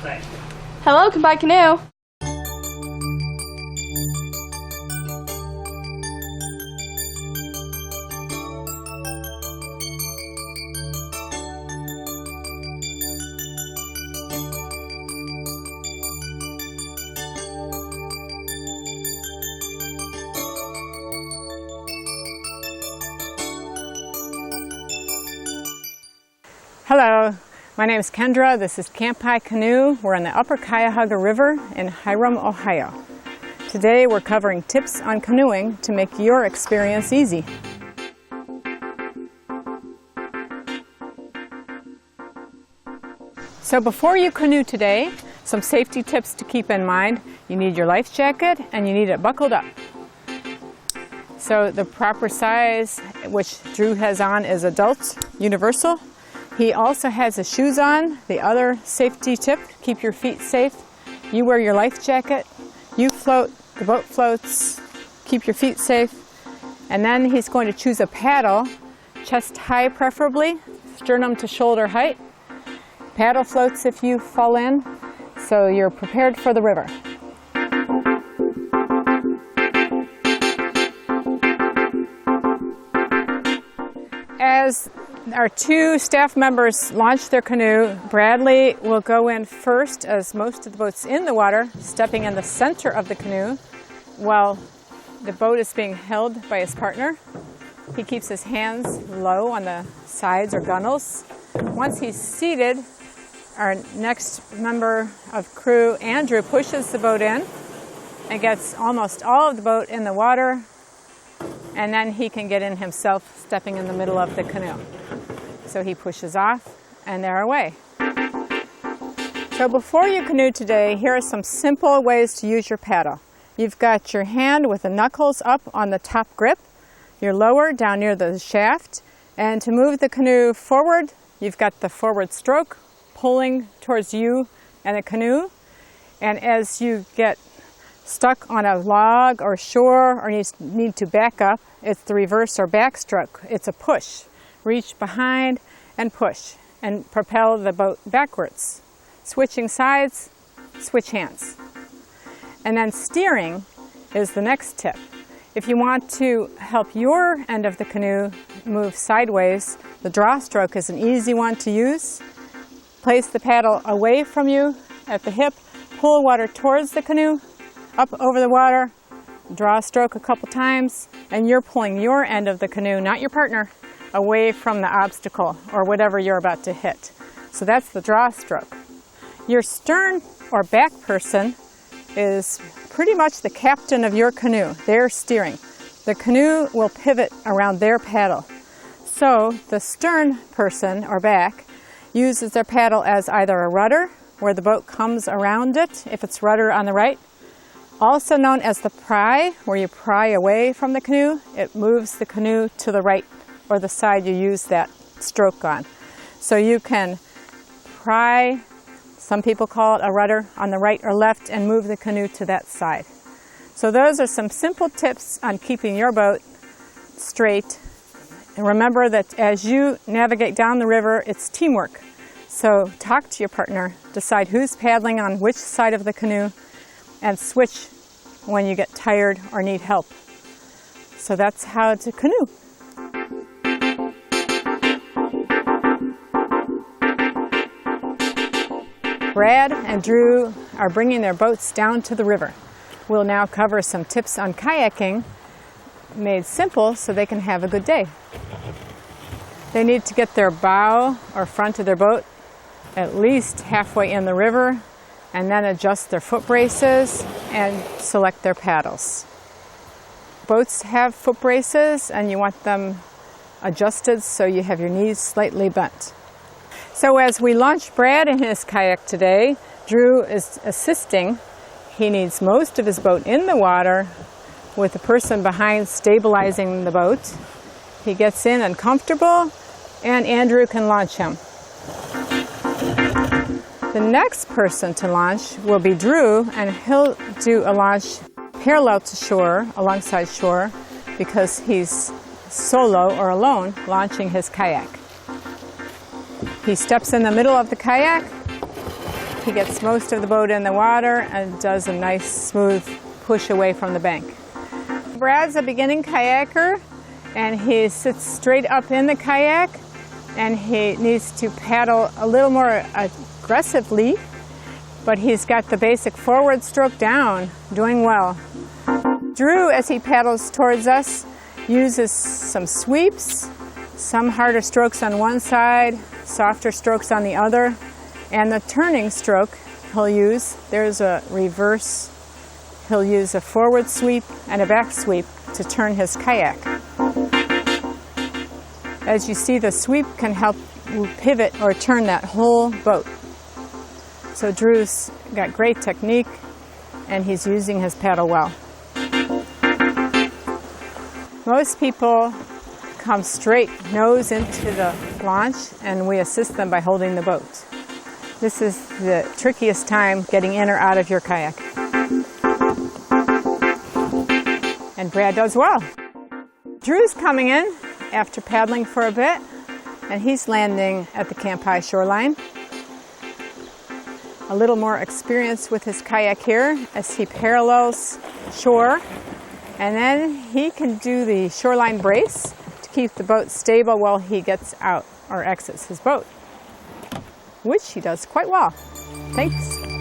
Thank you. Hello, goodbye Canoe. Hello, my name is Kendra. This is Canoe. We're on the Upper Cuyahoga River in Hiram, Ohio. Today we're covering tips on canoeing to make your experience easy. So before you canoe today, some safety tips to keep in mind. You need your life jacket and you need it buckled up. So the proper size, which Drew has on, is adult universal. He also has his shoes on. The other safety tip, keep your feet safe. You wear your life jacket, you float, the boat floats, keep your feet safe. And then he's going to choose a paddle, chest high preferably, sternum to shoulder height. Paddle floats if you fall in, so you're prepared for the river. As our two staff members launch their canoe, Bradley will go in first as most of the boat's in the water, stepping in the center of the canoe while the boat is being held by his partner. He keeps his hands low on the sides or gunnels. Once he's seated, our next member of crew, Andrew, pushes the boat in and gets almost all of the boat in the water, and then he can get in himself, stepping in the middle of the canoe. So he pushes off, and they're away. So before you canoe today, here are some simple ways to use your paddle. You've got your hand with the knuckles up on the top grip, your lower down near the shaft, and to move the canoe forward, you've got the forward stroke pulling towards you and the canoe. And as you get stuck on a log or shore or need to back up, it's the reverse or backstroke. It's a push. Reach behind and push and propel the boat backwards. Switching sides, switch hands. And then steering is the next tip. If you want to help your end of the canoe move sideways, the draw stroke is an easy one to use. Place the paddle away from you at the hip, pull water towards the canoe, up over the water, draw a stroke a couple times, and you're pulling your end of the canoe, not your partner, away from the obstacle or whatever you're about to hit. So that's the draw stroke. Your stern or back person is pretty much the captain of your canoe. They're steering. The canoe will pivot around their paddle. So the stern person or back uses their paddle as either a rudder, where the boat comes around it, if it's rudder on the right, also known as the pry, where you pry away from the canoe. It moves the canoe to the right or the side you use that stroke on. So you can pry, some people call it a rudder, on the right or left and move the canoe to that side. So those are some simple tips on keeping your boat straight. And remember that as you navigate down the river, it's teamwork. So talk to your partner, decide who's paddling on which side of the canoe, and switch when you get tired or need help. So that's how to canoe. Brad and Drew are bringing their boats down to the river. We'll now cover some tips on kayaking, made simple so they can have a good day. They need to get their bow or front of their boat at least halfway in the river, and then adjust their foot braces and select their paddles. Boats have foot braces and you want them adjusted so you have your knees slightly bent. So as we launch Brad in his kayak today, Drew is assisting. He needs most of his boat in the water with the person behind stabilizing the boat. He gets in and comfortable, and Andrew can launch him. The next person to launch will be Drew, and he'll do a launch parallel to shore, alongside shore, because he's solo or alone launching his kayak. He steps in the middle of the kayak he gets most of the boat in the water and does a nice smooth push away from the bank. Brad's a beginning kayaker, and he sits straight up in the kayak, and he needs to paddle a little more aggressively, but he's got the basic forward stroke down, doing well. Drew, as he paddles towards us, uses some sweeps, some harder strokes on one side, softer strokes on the other, and the turning stroke he'll use, there's a reverse, he'll use a forward sweep and a back sweep to turn his kayak. As you see, the sweep can help pivot or turn that whole boat. So Drew's got great technique, and he's using his paddle well. Most people come straight nose into the launch, and we assist them by holding the boat. This is the trickiest time getting in or out of your kayak. And Brad does well. Drew's coming in after paddling for a bit, and he's landing at the Camp High shoreline. A little more experience with his kayak here as he parallels shore, and then he can do the shoreline brace to keep the boat stable while he gets out or exits his boat, which he does quite well. Thanks.